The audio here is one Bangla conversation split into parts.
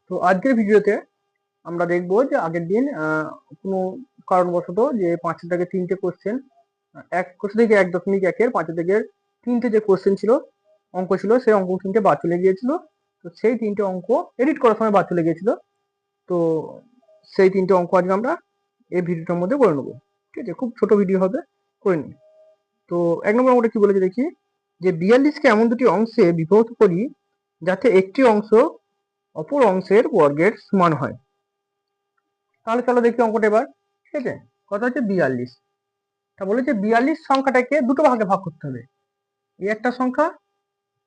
তো আজকের ভিডিওতে আমরা দেখব যে আগের দিন কোনো কারণবশত যে 5 থেকে 3টে কোশ্চেন, এক কোশ্চেন থেকে 1.1-এর 5 থেকে 3টে যে কোশ্চেন ছিল, অঙ্ক ছিল, সেই অঙ্ক 3টে বাদ চলে গিয়েছিল। তো সেই 3টে অঙ্ক এডিট করার সময় বাদ চলে গিয়েছিল। তো সেই 3টে অঙ্ক আজকে আমরা এই ভিডিওটার মধ্যে করে নেবো। ঠিক আছে, খুব ছোট ভিডিও হবে, করে নিই। তো 1 নম্বর অঙ্কটা কি বলেছে দেখি, যে 42কে এমন দুটি অংশে বিভক্ত করি যাতে একটি অংশ অপর অংশের বর্গের সমান হয়। তাহলে চলো দেখি অঙ্কটা এবার। ঠিক আছে, কথা হচ্ছে 42। তা বলেছে 42 সংখ্যাটাকে দুটো ভাগে ভাগ করতে হবে, এই একটা সংখ্যা,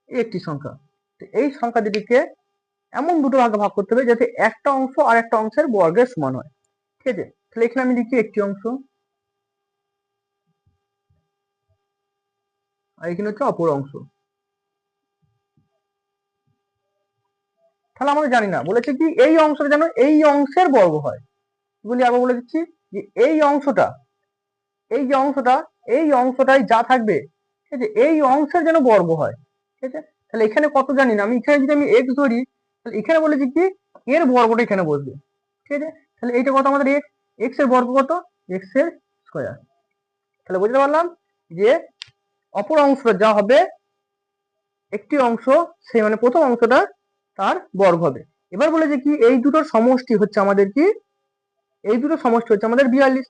এই একটি সংখ্যা। তো এই সংখ্যা দুটিকে এমন দুটো ভাগে ভাগ করতে হবে যাতে একটা অংশ আর একটা অংশের বর্গের সমান হয়। ঠিক আছে, তাহলে এখানে আমি লিখি একটি অংশ, আর এখানে হচ্ছে অপর অংশ। তাহলে আমরা জানি না, বলেছে কি এই অংশটা যেন এই অংশের বর্গ হয়। বলি আবার বলে দিচ্ছি যে এই অংশটা, এই যে অংশটা, এই অংশটাই যা থাকবে, ঠিক আছে, এই অংশের যেন বর্গ হয়। ঠিক আছে, তাহলে এখানে কত জানি না, আমি এখানে যদি আমি এক্স ধরি, তাহলে এখানে বলেছি কি এর বর্গটা এখানে বসবে। ঠিক আছে, তাহলে এইটা কত আমাদের এক্স, এক্স এর বর্গ কত, এক্স এর স্কয়ার। তাহলে বুঝতে পারলাম যে অপর অংশটা যা হবে, একটি অংশ, সেই মানে প্রথম অংশটা তার বর্গ হবে। এবার বলেছে কি এই দুটোর সমষ্টি হচ্ছে আমাদের কি, এই দুটো সমষ্টি হচ্ছে আমাদের 42।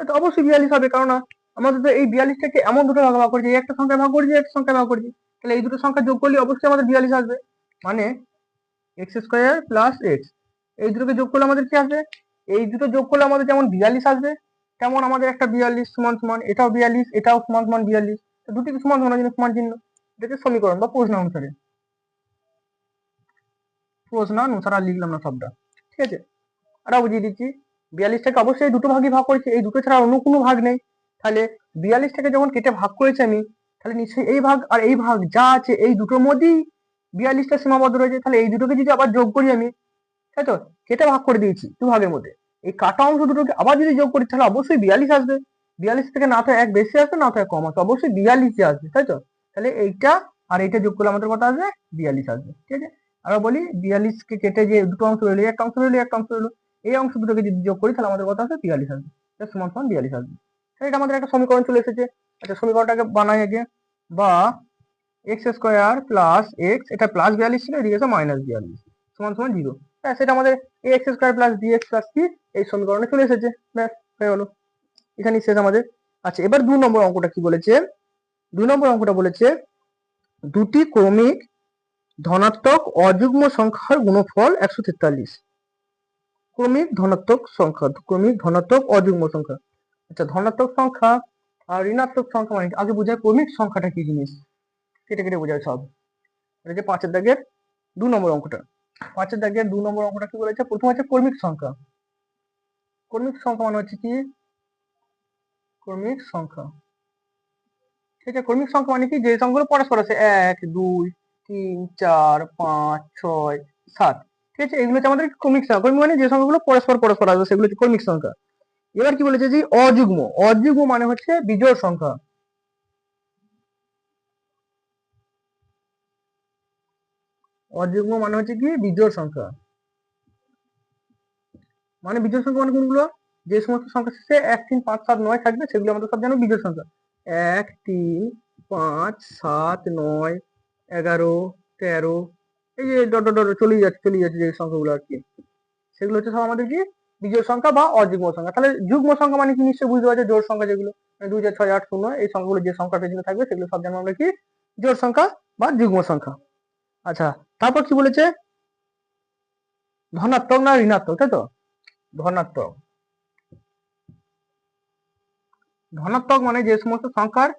তো অবশ্যই 42 হবে, কারণ আমাদের তো এই 42টাকে এমন দুটো ভাগ করেছি, এই একটা সংখ্যায় ভাগ করেছি, একটা সংখ্যায় ভাগ করেছি, তাহলে এই দুটো সংখ্যা যোগ করলে অবশ্যই আমাদের 42 আসবে। মানে এক্স স্কোয়ার প্লাস এক্স, এই দুটোকে যোগ করলে আমাদের কি আসবে, এই দুটো যোগ করলে আমাদের যেমন 42 আসবে, তেমন আমাদের একটা 42 সমান সমান এটাও 42, এটাও সমান সমান 42। দুটিকে সমান সমান জন্য সমান চিহ্ন, এটাকে সমীকরণ বা প্রশ্ন অনুসারে, প্রশ্ন অনুসারে আর লিখলাম না সবটা। ঠিক আছে, আরো বুঝিয়ে দিচ্ছি, 42টাকে অবশ্যই দুটো ভাগে ভাগ করেছি, এই দুটো ছাড়া অন্য কোনো ভাগ নেই। তাহলে 42টাকে যখন কেটে ভাগ করেছি আমি, তাহলে নিশ্চয়ই এই ভাগ আর এই ভাগ যা আছে এই দুটোর মধ্যেই 42টা সীমাবদ্ধ রয়েছে। তাহলে এই দুটোকে যদি আবার যোগ করি আমি, তাই তো, কেটে ভাগ করে দিয়েছি দু ভাগের মধ্যে, এই কাটা অংশ দুটোকে আবার যদি যোগ করি তাহলে অবশ্যই 42 আসবে। 42 থেকে না তো এক বেশি আসবে না তো এক কম আসবে, অবশ্যই 42 আসবে, তাই তো। তাহলে এইটা আর এইটা যোগ করলে আমাদের কত আসবে, 42 আসবে। ঠিক আছে, আবার বলি 42কে কেটে যে দুটো অংশ রইলো, একটা অংশ রইলো, একটা অংশ রইলো, এই অংশ দুটোকে যদি যোগ করি তাহলে আমাদের কত আসবে, 42 আসবে। সমান সমান 42 আসবে। তাহলে এটা আমাদের একটা সমীকরণ চলে এসেছে। আচ্ছা, সমীকরণটাকে বানাই আগে, বা এক্স স্কোয়ার প্লাস এক্স, এটা প্লাস 42 ছিল, এদিকে আছে মাইনাস 42 সমান সমান 0। ব্যাস, সেটা আমাদের x square plus d x plus কি এই সমীকরণে চলে এসেছে। ব্যাস হয়ে গেল, এখানেই শেষ আমাদের। আচ্ছা, এবার 2 নম্বর অঙ্কটা কি বলেছে, 2 নম্বর অঙ্কটা বলেছে দুটি ক্রমিক ধনাত্মক অযুগ্ম সংখ্যার গুণফল 143। ক্রমিক ধনাত্মক সংখ্যা, ক্রমিক ধনাত্মক অযুগ্ম সংখ্যা। আচ্ছা, ধনাত্মক সংখ্যা আর ঋণাত্মক সংখ্যা মানে আগে বোঝায় ক্রমিক সংখ্যাটা কি জিনিস, কেটে কেটে বোঝায় সব। এটা যে 5 দাগের 2 নম্বর অঙ্কটা, 5 দাগের 2 নম্বর অঙ্কটা কি বলেছে, প্রথম আছে ক্রমিক সংখ্যা। ক্রমিক সংখ্যা মানে হচ্ছে কি, ক্রমিক সংখ্যা, ঠিক আছে, ক্রমিক সংখ্যা মানে কি যে সংখ্যাগুলো পরস্পর আছে, 1 2 3 4 5 6 7। ঠিক আছে, এগুলো হচ্ছে আমাদের ক্রমিক সংখ্যা। ক্রমিক মানে যে সংখ্যাগুলো পরস্পর পরস্পর আসবে সেগুলো হচ্ছে ক্রমিক সংখ্যা। এবার কি বলেছে যে অযুগ্ম, অযুগ্ম মানে হচ্ছে বিজোড় সংখ্যা। অযুগ্ম মানে হচ্ছে কি বিজোড় সংখ্যা। মানে বিজোড় সংখ্যা মানে কোনগুলো, যে সমস্ত সংখ্যা শেষে 1 3 5 7 9 থাকবে সেগুলো আমাদের সব জানো বিজোড় সংখ্যা। 1 3 5 7 9 11 13, এই যে ডট ডট ডট চলেই যাচ্ছে যে সংখ্যাগুলো আর কি, সেগুলো হচ্ছে সব আমাদের কি বিজোড় সংখ্যা বা অযুগ্ম সংখ্যা। তাহলে যুগ্ম সংখ্যা মানে কি নিশ্চয়ই বুঝতে পারছো, জোড় সংখ্যা যেগুলো, 2 4 6 8 0, এই সংখ্যাগুলো যে সংখ্যার পেছনে থাকবে সেগুলো সব জানো আমরা কি জোড় সংখ্যা বা যুগ্ম সংখ্যা। আচ্ছা, তারপর কি বলেছে, ধনাত্মক না ঋণাত্মক, তাই তো, ধনাত্মক। ধনাত্মক মানে যে সমস্ত সংখ্যার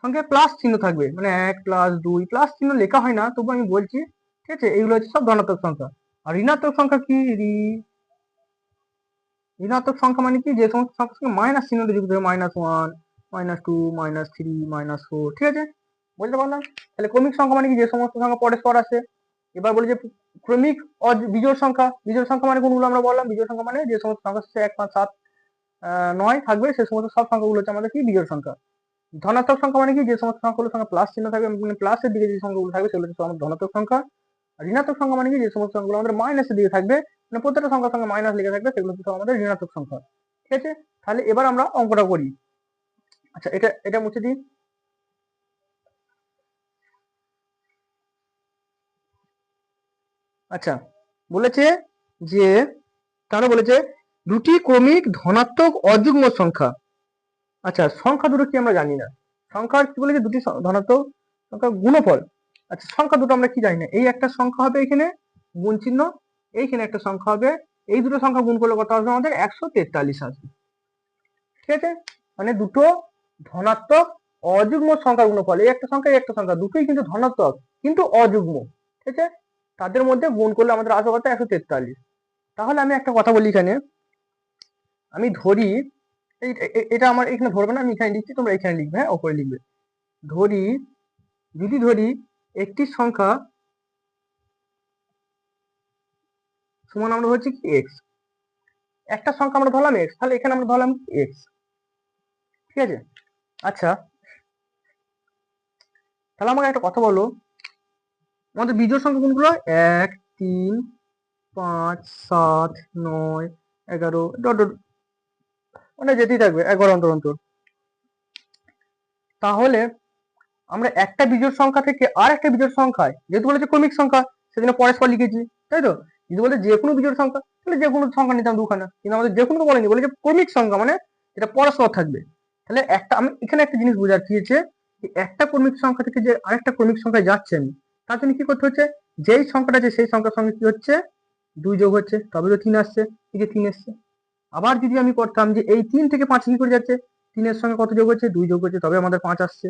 সঙ্গে প্লাস চিহ্ন থাকবে, মানে 1 প্লাস 2, প্লাস চিহ্ন লেখা হয় না তবু আমি বলছি। ঠিক আছে, এগুলো হচ্ছে সব ধনাত্মক সংখ্যা। আর ঋণাত্মক সংখ্যা কি, ঋণাত্মক সংখ্যা মানে কি যে সমস্ত সংখ্যার সঙ্গে মাইনাস চিহ্ন যুক্ত হবে, -1 -2 -3 -4। ঠিক আছে, বুঝতে পারলাম। তাহলে ক্রমিক সংখ্যা মানে কি যে সমস্ত সংখ্যা পরস্পর আছে। এবার বলি যে ক্রমিক বিজোড় সংখ্যা, বিজোড় সংখ্যা মানে কোনগুলো আমরা বললাম, বিজোড় সংখ্যা মানে যে সমস্ত সংখ্যা শেষে 1 5 7 9 থাকবে সে সমস্ত সব সংখ্যাগুলো হচ্ছে আমাদের কি বিজোড় সংখ্যা। ধনাত্মক সংখ্যা মানে কি যে সমস্ত সংখ্যাগুলোর সঙ্গে প্লাস চিহ্ন থাকবে, মানে প্লাসের দিকে যে সংখ্যাগুলো থাকবে সেগুলো হচ্ছে আমাদের ধনাত্মক সংখ্যা। আর ঋণাত্মক সংখ্যা মানে কি, যে সমস্ত সংখ্যাগুলো আমাদের মাইনাসের দিকে থাকবে, মানে প্রত্যেকটা সংখ্যার সঙ্গে মাইনাস লেগে থাকবে, সেগুলো কিন্তু আমাদের ঋণাত্মক সংখ্যা। ঠিক আছে, তাহলে এবার আমরা অঙ্কটা করি। আচ্ছা, এটা এটা মুছে দিই। আচ্ছা, বলেছে যে, তাহলে বলেছে দুটি ক্রমিক ধনাত্মক অযুগ্ম সংখ্যা। আচ্ছা, সংখ্যা দুটো কি আমরা জানি না। সংখ্যা কি বলেছে, দুটি ধনাত্মক সংখ্যা গুণফল। আচ্ছা, সংখ্যা দুটো আমরা কি জানি না। এই একটা সংখ্যা হবে এখানে গুণ চিহ্ন, এইখানে একটা সংখ্যা হবে, এই দুটো সংখ্যা গুণ করলে কত আসবে আমাদের 143 আসবে। ঠিক আছে, মানে দুটো ধনাত্মক অযুগ্ম সংখ্যার গুণফল, এই একটা সংখ্যা এই একটা সংখ্যা দুটোই কিন্তু ধনাত্মক কিন্তু অযুগ্ম। ঠিক আছে, তাদের মধ্যে গুণ করলে আমাদের আসবে কত, 143। তাহলে আমি একটা কথা বলি এখানে, আমি ধরি এটা আমার এখানে ধরবে না, আমি এখানে লিখছি, তোমরা এখানে লিখবে, হ্যাঁ ওপরে লিখবে। ধরি, যদি ধরি একটি সংখ্যা সমান আমরা হচ্ছে কি এক্স, একটা সংখ্যা আমরা ধরলাম এক্স, তাহলে এখানে আমরা ধরলাম এক্স। ঠিক আছে, আচ্ছা তাহলে আমাকে একটা কথা বলো, আমাদের বিজোড় সংখ্যা কোনগুলো, 1 3 5 7 9 11 ডট ডট, মানে যেতেই থাকবে 11 অন্তর অন্তর। তাহলে আমরা একটা বিজোড় সংখ্যা থেকে আর একটা বিজোড় সংখ্যায়, যেহেতু বলেছে ক্রমিক সংখ্যা সেজন্য পরস্পর লিখেছি, তাই তো। যদি বলে যে কোনো বিজোড় সংখ্যা, তাহলে যে কোনো সংখ্যা নিতাম দুখানা, কিন্তু আমাদের যে কোনো তো বলেনি, বলেছে ক্রমিক সংখ্যা মানে যেটা পরস্পর থাকবে। তাহলে একটা, আমি এখানে একটা জিনিস বোঝার চেয়েছে, যে একটা ক্রমিক সংখ্যা থেকে যে আরেকটা ক্রমিক সংখ্যায় যাচ্ছে আমি, তার জন্য কি করতে হচ্ছে, যেই সংখ্যাটা আছে সেই সংখ্যার সঙ্গে কি হচ্ছে, 2 যোগ হচ্ছে, তবে তো 3 আসছে, এই যে 3 এসছে। আবার যদি আমি করতাম যে এই 3 থেকে 5 কি করে যাচ্ছে, 3 এর সঙ্গে কত যোগ হচ্ছে, 2 যোগ হচ্ছে, তবে আমাদের 5 আসছে।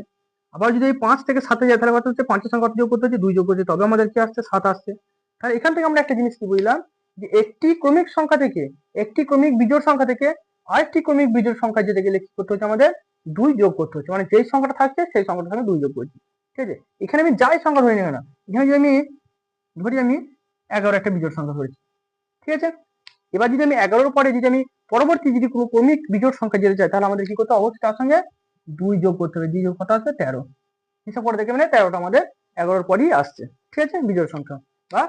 আবার যদি এই 5 থেকে 7 যায়, তাহলে কত হচ্ছে, 5 এর সঙ্গে কত যোগ করতে হচ্ছে, 2 যোগ করছে, তবে আমাদের কি আসছে, 7 আসছে। তাহলে এখান থেকে আমরা একটা জিনিস কি বুঝলাম, যে একটি ক্রমিক সংখ্যা থেকে, একটি ক্রমিক বিজোড় সংখ্যা থেকে আরেকটি ক্রমিক বিজোড় সংখ্যা যেতে গেলে কি করতে হচ্ছে, আমাদের 2 যোগ করতে হচ্ছে, মানে যেই সংখ্যাটা থাকছে সেই সংখ্যাটার সঙ্গে 2 যোগ করছি। ঠিক আছে, এখানে আমি যাই সংখ্যা ধরি না, এখানে যদি আমি ধরি আমি 11 একটা বিজোড় সংখ্যা ধরেছি। ঠিক আছে, এবার যদি আমি 11-র পরে যদি আমি পরবর্তী যদি কোনো ক্রমিক বিজোড় সংখ্যা যেতে চাই, তাহলে আমাদের কি করতে হবে, অবশ্যই তার সঙ্গে 2 যোগ করতে হবে। 2 যোগ কত আসবে, 13। হিসাব করে দেখে মানে 13টা আমাদের 11-র পরই আসছে। ঠিক আছে, বিজোড় সংখ্যা বা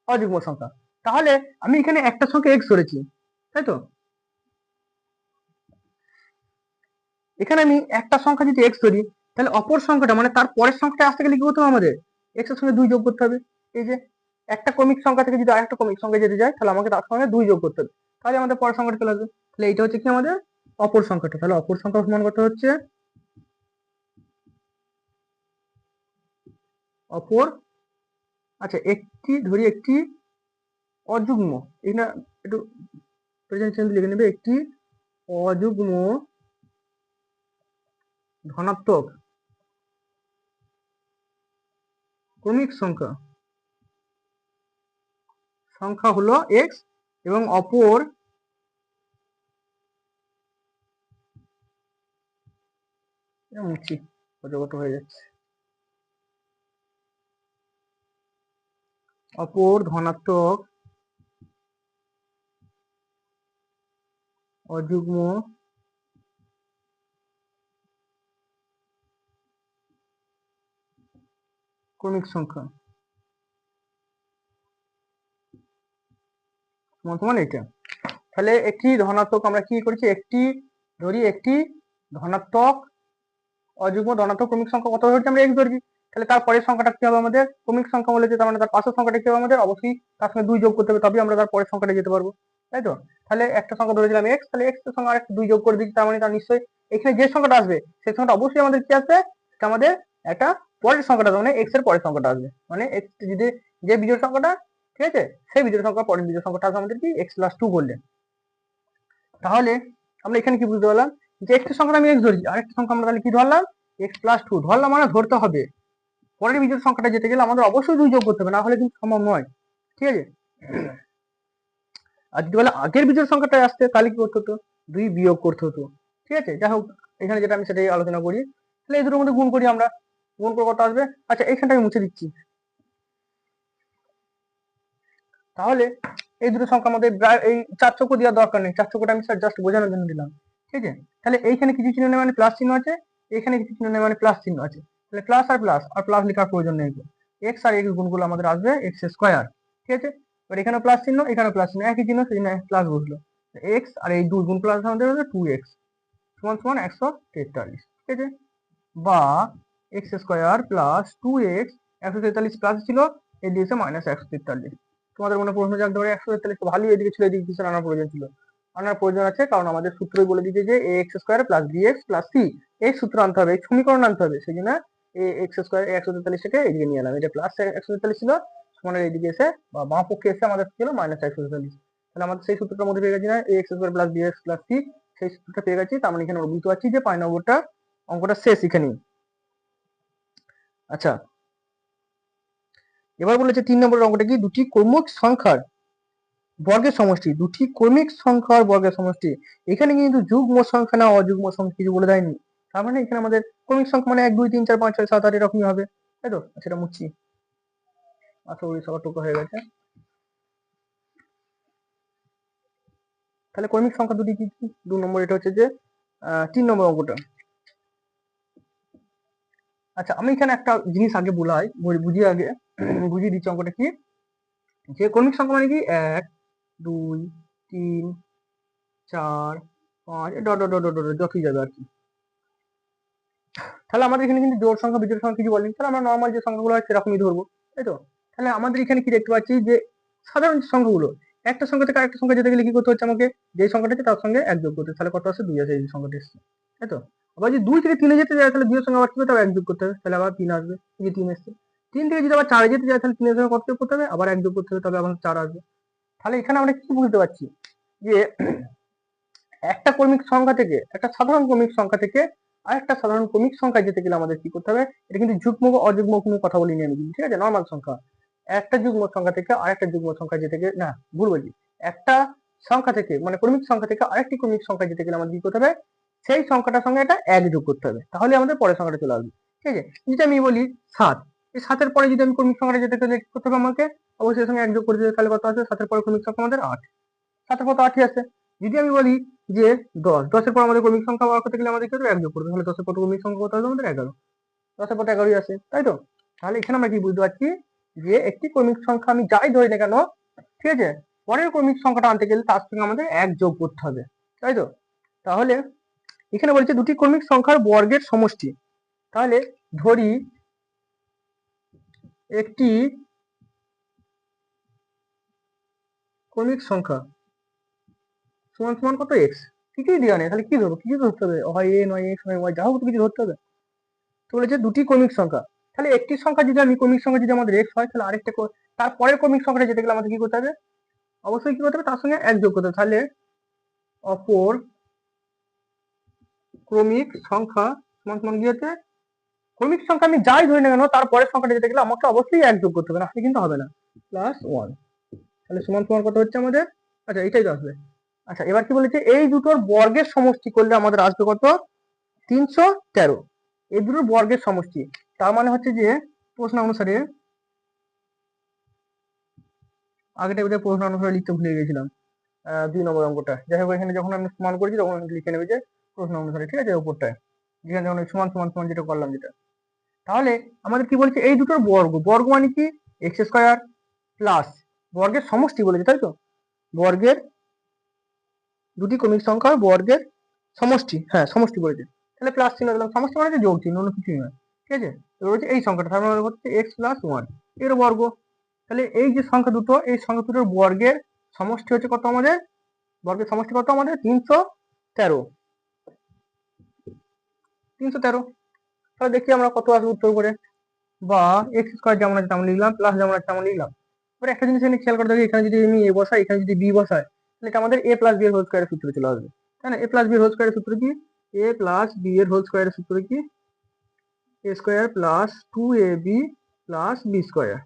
অযুগ্ম সংখ্যা। তাহলে আমি এখানে একটা সংখ্যা x ধরেছি, তাই তো। এখানে আমি একটা সংখ্যা যদি x ধরি, তাহলে অপর সংখ্যাটা মানে তার পরের সংখ্যাটা আসতে গেলে কি করতে হবে, আমাদের x এর সঙ্গে 2 যোগ করতে হবে। এই যে একটা ক্রমিক সংখ্যা থেকে যদি আরেকটা ক্রমিক সংখ্যা যেতে যায়, তাহলে আমাকে তার সঙ্গে 2 যোগ করতে হবে, তাহলে আমাদের পরের সংখ্যাটা চলে আসবে। তাহলে এইটা হচ্ছে কি আমাদের অপর সংখ্যাটা। তাহলে অপর সংখ্যা সমান কত হচ্ছে, অপর, আচ্ছা একটি ধরি একটি অযুগ্ম, এখানে একটু প্রেজেন্ট চেঞ্জ লিখে নেবে, একটি অযুগ্ম ধনাত্মক ক্রমিক সংখ্যা, সংখ্যা হলো x, এবং অপর মুছি কত হয়ে যাচ্ছে, অপর ধনাত্মক অযুগ্ম ক্রমিক সংখ্যা সমান এটা। তাহলে একটি ধনাত্মক আমরা কি করেছি, একটি ধরি একটি ধনাত্মক অযুগ্ম ধনাত্মক ক্রমিক সংখ্যা কত ধরছি, আমরা x ধরছি। তাহলে তারপরের সংখ্যাটা কি হবে, আমাদের ক্রমিক সংখ্যা বলেছে, তার মানে তার পাশের সংখ্যাটা কি হবে, আমাদের অবশ্যই তার সঙ্গে 2 যোগ করতে হবে, তবেই আমরা তার পরের সংখ্যাটা যেতে পারবো, তাই তো। তাহলে একটা সংখ্যা ধরেছিলাম x, তাহলে x এর সঙ্গে আরেকটা 2 যোগ করে দিচ্ছি, তার মানে তার নিশ্চয়ই এখানে যে সংখ্যাটা আসবে সেই সংখ্যাটা অবশ্যই আমাদের কি আসবে, সেটা আমাদের একটা পরের সংখ্যাটা, মানে x এর পরের সংখ্যাটা আসবে, মানে x যদি যে বিজোড় সংখ্যাটা, ঠিক আছে, সেই বিজোড় সংখ্যা পরের বিজোড় সংখ্যাটা আসবে আমাদের কি x + 2 করলে। তাহলে আমরা এখানে কি বুঝতে পারলাম, যে একটি সংখ্যা আমি x ধরছি, আরেকটি সংখ্যা আমরা তাহলে কি ধরলাম, x + 2 ধরলাম, মানে ধরতে হবে পরের বিজোড় সংখ্যাটা যেতে গেলে আমাদের অবশ্যই 2 যোগ করতে হবে, না হলে কিন্তু সম্ভব নয়। ঠিক আছে, আর যদি বলে আগের বিজোড় সংখ্যাটা আসতে, তাহলে কি করতে হতো, 2 বিয়োগ করতে হতো। ঠিক আছে, যাই হোক এখানে যেটা আমি সেটাই আলোচনা করি। তাহলে এই দুটোর মধ্যে গুণ করি আমরা, গুণ করে কত আসবে। আচ্ছা, এইখানটা আমি মুছে দিচ্ছি। তাহলে এই দুটো সংখ্যা আমাদের এই 4 চক্র দেওয়ার দরকার নেই, 4 চক্রটা আমি জাস্ট বোঝানোর জন্য দিলাম। ঠিক আছে, তাহলে এইখানে কিছু চিহ্ন নেই মানে প্লাস চিহ্ন আছে, এখানে কিছু চিহ্ন নেই মানে প্লাস চিহ্ন আছে, তাহলে প্লাস আর প্লাস লেখার প্রয়োজন নেই। এক্স আর এক্স গুণ করলে আমাদের আসবে এক্স স্কোয়ার। ঠিক আছে, এবার এখানে প্লাস চিহ্ন, এখানে প্লাস চিহ্ন, একই চিহ্ন, সেই জন্য প্লাস বসলো। এক্স আর এই 2 গুণ প্লাস আমাদের হবে 2x সমান সমান 143। ঠিক আছে, বা x square plus 2x, 143 plus ছিল, এই দিয়েছে মাইনাস 143। তোমাদের মনে প্রশ্ন জাগতে পারে 143 তো ভালোই এদিকে ছিল, এদিকে কিছু আনার প্রয়োজন ছিল। আনার প্রয়োজন আছে কারণ আমাদের সূত্রই বলে দিয়েছে যে A X square plus B x plus C, এই সূত্র আনতে হবে, এই সমীকরণ আনতে হবে। সেই জন্য এ এক্স স্কোয়ার 143টাকে এইদিকে নিয়ে এলাম, এটা প্লাস 143 ছিল, সমান এইদিকে এসে বা বাঁ পক্ষে এসে আমাদের ছিল মাইনাস 143। তাহলে আমাদের সেই সূত্রটার মধ্যে পেয়ে গেছি না, A X square plus B x plus C, সেই সূত্রটা পেয়ে গেছি। তার মানে এখানে বুঝতে পারছি যে 5 নম্বরটা অঙ্কটা শেষ এখানেই। আচ্ছা, এবার বলেছে 3 নম্বরের অঙ্কটা কি, দুটি ক্রমিক সংখ্যার বর্গের সমষ্টি, দুটি ক্রমিক সংখ্যার বর্গের সমষ্টি। এখানে কিন্তু যুগ্ম সংখ্যা না অযুগ্ম সংখ্যা কিছু বলে দেয়নি, তার মানে এখানে আমাদের ক্রমিক সংখ্যা মানে 1 2 3 4 5 6 7 8 এরকমই হবে, তাই তো? সেটা মুছছি, আশা করি সবার টুকু হয়ে গেছে। তাহলে ক্রমিক সংখ্যা দুটি কি কি? 2 নম্বর, এটা হচ্ছে যে 3 নম্বর অঙ্কটা। আচ্ছা, আমি এখানে একটা জিনিস আগে বলাই, বুঝিয়ে আগে বুঝিয়ে দিচ্ছি অঙ্কটা কি, যে ক্রমিক সংখ্যা মানে কি 1 2 3 4 5 ডট ডট ডট ডট যতই যাবে আর কি। তাহলে আমাদের এখানে কিন্তু জোড় সংখ্যা বিজোড় সংখ্যা কিছু বলেনি, তাহলে আমরা নর্মাল যে সংখ্যাগুলো হয় সেরকমই ধরবো, তাই তো? তাহলে আমাদের এখানে কি দেখতে পাচ্ছি যে সাধারণ সংখ্যাগুলো, একটা সংখ্যা থেকে আরেকটা সংখ্যা যেতে গেলে কি করতে হচ্ছে আমাকে, যে সংখ্যাটা আছে তার সঙ্গে 1 যোগ করতে, তাহলে কত আসে 2 আসে, এই সংখ্যাটা এসছে, তাই তো? আবার যদি 2 থেকে 3 যেতে যায় তাহলে 2 এর সঙ্গে আবার কি করতে হবে, 1 যোগ করতে হবে, তাহলে আবার 3 আসবে, এই যে 3 এসছে। 3 থেকে যদি আবার 4 যেতে যায় তাহলে 3 এর সঙ্গে কত যোগ করতে হবে, আবার 1 যোগ করতে হবে, তবে আবার 4 আসবে। তাহলে এখানে আমরা কি বুঝতে পারছি যে একটা ক্রমিক সংখ্যা থেকে, একটা সাধারণ ক্রমিক সংখ্যা থেকে আরেকটা সাধারণ ক্রমিক সংখ্যা যেতে গেলে আমাদের কি করতে হবে, এটা কিন্তু যুগ্ম বা অযুগ্ম কোনো কথা বলিনি আমি, ঠিক আছে? নর্মাল সংখ্যা, একটা যুগ্ম সংখ্যা থেকে আরেকটা যুগ্ম সংখ্যা যেতে গেলে, না ভুল বলছি, একটা সংখ্যা থেকে মানে ক্রমিক সংখ্যা থেকে আরেকটি ক্রমিক সংখ্যা যেতে গেলে আমাদের কি করতে হবে, সেই সংখ্যাটার সঙ্গে এটা 1 যোগ করতে হবে, তাহলে আমাদের পরের সংখ্যাটা চলে আসবে। ঠিক আছে, যদি আমি বলি 7, এই 7 এর পরে যদি আমি ক্রমিক সংখ্যাটা যেতে গেলে কি করতে হবে আমাকে, অবশ্যই এর সঙ্গে 1 যোগ করে দিতে, তাহলে কত আসবে, 7 এর পরে ক্রমিক সংখ্যা আমাদের 8, 7 এর পর তো 8ই আছে। যদি আমি বলি যে 10, 10 এর পর আমাদের ক্রমিক সংখ্যা বার করতে গেলে আমাদের কি হবে, 1 যোগ করতে, তাহলে 10 এর পর ক্রমিক সংখ্যা কত হবে আমাদের 11, 10 এর পর 11ই আছে, তাই তো? তাহলে এখানে আমরা কি বুঝতে পারছি যে একটি ক্রমিক সংখ্যা আমি যাই ধরি না কেন, ঠিক আছে, পরের ক্রমিক সংখ্যাটা আনতে গেলে তার সঙ্গে আমাদের 1 যোগ করতে হবে, তাই তো? তাহলে এখানে বলছে দুটি ক্রমিক সংখ্যার বর্গের সমষ্টি। তাহলে ধরি একটি ক্রমিক সংখ্যা সমান সমান কত এক্স, কিছুই দেওয়া নেই, তাহলে কি ধরবো, কিছু ধরতে হবে, হয় এ নয় এক্স নয় ওয়াই, যা হোক কিছু ধরতে হবে। তো বলেছে দুটি ক্রমিক সংখ্যা, তাহলে একটি সংখ্যা যদি আমি ক্রমিক সংখ্যা যদি আমাদের এক্স হয়, তাহলে আরেকটা তারপরের ক্রমিক সংখ্যাটা যেতে গেলে আমাদের কি করতে হবে, অবশ্যই কি করতে হবে, তার সঙ্গে 1 যোগ করতে হবে। তাহলে অপর ক্রমিক সংখ্যা সমান সমান কি হচ্ছে, ক্রমিক সংখ্যা আমি যাই ধরি না কেন তারপরের সংখ্যাটা যেতে গেলে আমাকে অবশ্যই 1 যোগ করতে হবে, না কিন্তু হবে না, +1, তাহলে সমান সমান কত হচ্ছে আমাদের, আচ্ছা এটাই তো আসবে। আচ্ছা, এবার কি বলেছে, এই দুটোর বর্গের সমষ্টি করলে আমাদের আসবে কত, 313, এই দুটোর বর্গের সমষ্টি। তার মানে হচ্ছে যে প্রশ্ন অনুসারে, আগেটা বোধহয় প্রশ্ন অনুসারে লিখতে ভুলে গেছিলাম, 2 নম্বর অঙ্কটা, যাই হোক এখানে যখন আমি সমান করেছি তখন লিখে নেবে যে প্রশ্ন অনুসারে, ঠিক আছে, উপরটায় যেখানে যখন সমান সমান সমান যেটা করলাম যেটা। তাহলে আমাদের কি বলছে, এই দুটোর বর্গ, বর্গ মানে কি, এক্স স্কোয়ার প্লাস বর্গের সমষ্টি বলেছে, তাই তো? বর্গের, দুটি ক্রমিক সংখ্যার বর্গের সমষ্টি, হ্যাঁ সমষ্টি বলেছে, তাহলে প্লাস চিহ্ন দিলাম, সমষ্টি মানে যোগ চিহ্ন, অন্য কিছুই নয়, ঠিক আছে? এবার হচ্ছে এই সংখ্যাটা, তার মানে হচ্ছে এক্স প্লাস 1 এর বর্গ। তাহলে এই যে সংখ্যা দুটো, এই সংখ্যা দুটোর বর্গের সমষ্টি হচ্ছে কত আমাদের, বর্গের সমষ্টি কত আমাদের, 313, 313। তাহলে দেখি আমরা কত আসবে উত্তর করে, বা এক্স স্কোয়ার যেমন আছে তেমন লিখলাম, প্লাস যেমন আছে তেমন লিখলাম। এবার একটা জিনিস এখানে খেয়াল করে দেখি, এখানে যদি আমি এ বসাই, এখানে যদি বি বসাই, তাহলে এটা আমাদের এ প্লাস বি এর হোল স্কোয়ারের সূত্রে চলে আসবে, তাই না? এ প্লাস বি এর হোল স্কোয়ারের সূত্র কি, এ প্লাস বি এর হোল স্কোয়ারের সূত্র কি, A square plus 2ab plus B square.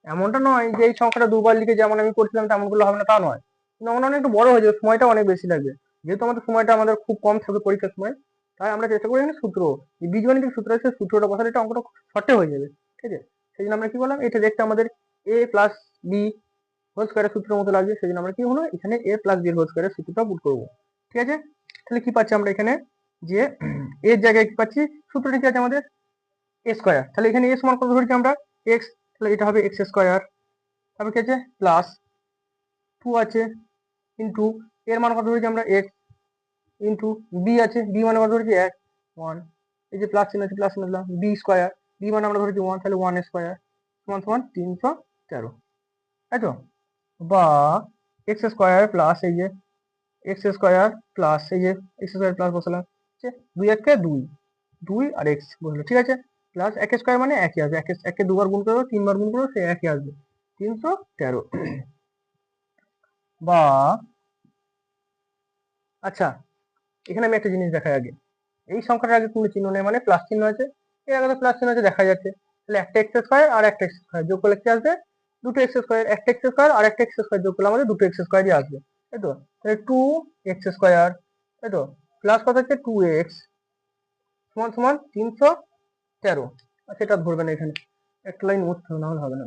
এমনটা নয় যে এই সংখ্যাটা দুবার লিখে যেমন আমি করছিলাম তেমন করলে হবে না, তা নয়, কিন্তু অনেক একটু বড় হয়ে যাবে, সময়টা অনেক বেশি লাগবে, যেহেতু আমাদের সময়টা আমাদের খুব কম থাকবে পরীক্ষার সময়, তাই আমরা চেষ্টা করি এখানে সূত্র, বীজগণিতিক সূত্র আছে, সূত্রটা বসালে এটা অঙ্কটা শর্টে হয়ে যাবে, ঠিক আছে? সেই জন্য আমরা কি বললাম, এটা দেখতে আমাদের এ প্লাস বি হোল স্কোয়ারের সূত্রের মতো লাগবে, সেই জন্য আমরা কি হলো এখানে এ প্লাস বি হোল স্কোয়ারের সূত্রটা পুট করবো, ঠিক আছে? তাহলে কি পাচ্ছি আমরা এখানে, যে এর জায়গায় কি পাচ্ছি, সূত্রটা কি আছে আমাদের, এ স্কোয়ার, তাহলে এখানে এ সমান কত ধরেছি আমরা, এক্স, তাহলে এটা হবে এক্স স্কোয়ার, তারপর কি আছে প্লাস 2 আছে ইন্টু এর মান কত ধরেছি আমরা এক্স, ইন্টু বি আছে, বি মানে কত ধরেছি 1 1, এই যে প্লাস চিহ্ন আছে প্লাস চিহ্ন দিলাম, বি স্কোয়ার, বি মানে আমরা ধরেছি 1, তাহলে 1 স্কোয়ার সমান সমান 313, তাই তো? বা এক্স স্কোয়ার প্লাস এই যে এক্স স্কোয়ার প্লাস এই যে এক্স স্কোয়ার প্লাস বসালাম, 2 একে 2, 2 আর এক্স বসলো, ঠিক আছে, প্লাস এক স্কোয়ার মানে একই আসবে, একে দুবার গুণ করো 3 বার গুণ করো সে একই আসবে 313। বা আচ্ছা, এখানে আমি একটা জিনিস দেখাই আগে, এই সংখ্যাটার আগে কোনো চিহ্ন নেই মানে প্লাস চিহ্ন আছে, এর আগে তো প্লাস চিহ্ন আছে দেখা যাচ্ছে, তাহলে একটা এক্স স্কোয়ার আর একটা এক্স স্কোয়ার যোগ করলে কি আসবে, দুটো এক্স স্কোয়ার, একটা এক্স স্কোয়ার আর একটা এক্স স্কোয়ার যোগ করলে আমাদের দুটো এক্স স্কোয়ারই আসবে, তাই তো? তাহলে 2x স্কোয়ার, তাই তো, প্লাস কত হচ্ছে 2x সমান সমান 313। আচ্ছা, এটা ধরবে না, এখানে একটা লাইন মুছতে হবে, নাহলে হবে না।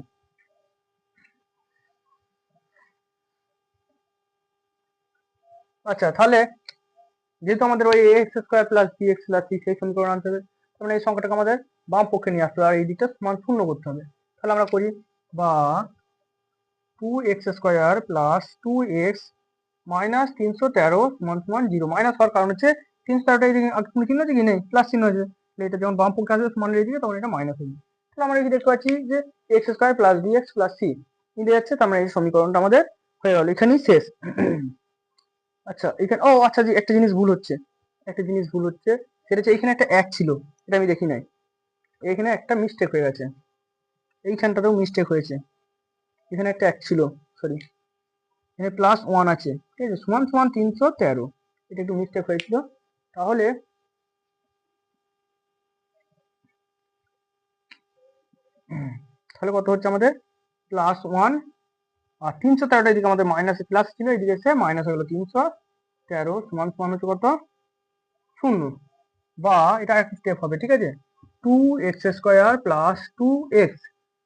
আচ্ছা, তাহলে যেহেতু আমাদের ওই x square plus B x plus C সেই সমীকরণ আনতে হবে, তার মানে এই সংখ্যাটাকে আমাদের বাম পক্ষে নিয়ে আসতে হবে আর এই দিকটা সমান শূন্য করতে হবে। তাহলে আমরা করি, বা 2x square plus 2x minus 313 সমান সমান 0, মাইনাস হওয়ার কারণ হচ্ছে 313টা এদিকে কোনো চিহ্ন আছে কি নেই, প্লাস চিহ্ন আছে, তাহলে এটা যখন বাম পক্ষে আসবে সমানের এদিকে তখন এটা মাইনাস হবে। তাহলে আমরা এই দেখতে পাচ্ছি যে x square plus B x plus c মিলে যাচ্ছে, তার মানে এই সমীকরণটা আমাদের হয়ে গেল, এখানেই শেষ। আচ্ছা, এখানে ও আচ্ছা, যে একটা জিনিস ভুল হচ্ছে, একটা জিনিস ভুল হচ্ছে, সেটা হচ্ছে এখানে একটা এক ছিল, এটা আমি দেখি নাই, এখানে একটা মিস্টেক হয়ে গেছে, এইখানটাতেও মিস্টেক হয়েছে, এখানে একটা এক ছিল, সরি, এখানে প্লাস 1 আছে, ঠিক আছে, সমান সমান 313, এটা একটু মিস্টেক হয়েছিল। তাহলে তাহলে কত হচ্ছে আমাদের প্লাস 1 আর 313টা এদিকে আমাদের মাইনাস প্লাস ছিল, এদিকে এসে মাইনাস হয়ে গেল 313 সমান সমান হচ্ছে কত, 0। বা এটা একটা স্টেপ হবে, ঠিক আছে, 2x স্কোয়ার প্লাস 2x।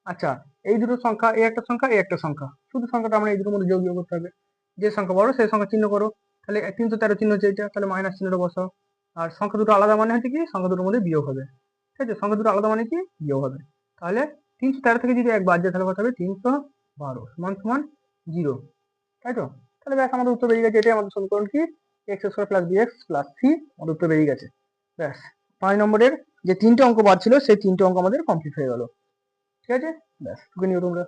আচ্ছা, এই দুটো সংখ্যা, এই একটা সংখ্যা এই একটা সংখ্যা, শুধু সংখ্যাটা আমরা এই দুটোর মধ্যে যোগ করতে হবে, যে সংখ্যা বড় সেই সংখ্যা চিহ্ন করো, তাহলে 313 চিহ্ন হচ্ছে এটা, তাহলে মাইনাস চিহ্নটা বসাও, আর সংখ্যা দুটো আলাদা মানে হচ্ছে কি সংখ্যা দুটোর মধ্যে বিয়োগ হবে, ঠিক আছে, সংখ্যা দুটো আলাদা মানে কি বিয়োগ হবে, তাহলে 313 থেকে যদি এক বাদ যায় তাহলে কত হবে 312 সমান সমান 0, তাই তো? তাহলে ব্যাস আমাদের উত্তর বেরিয়ে গেছে, এটাই আমাদের সমীকরণ কি, x square plus b x plus c, আমাদের উত্তর বেরিয়ে গেছে। ব্যাস, 5 নম্বরের যে 3টে অঙ্ক বাদ ছিল সেই 3টে অঙ্ক আমাদের কমপ্লিট হয়ে গেল, ঠিক আছে, ব্যাস টুকে নিও তোমরা।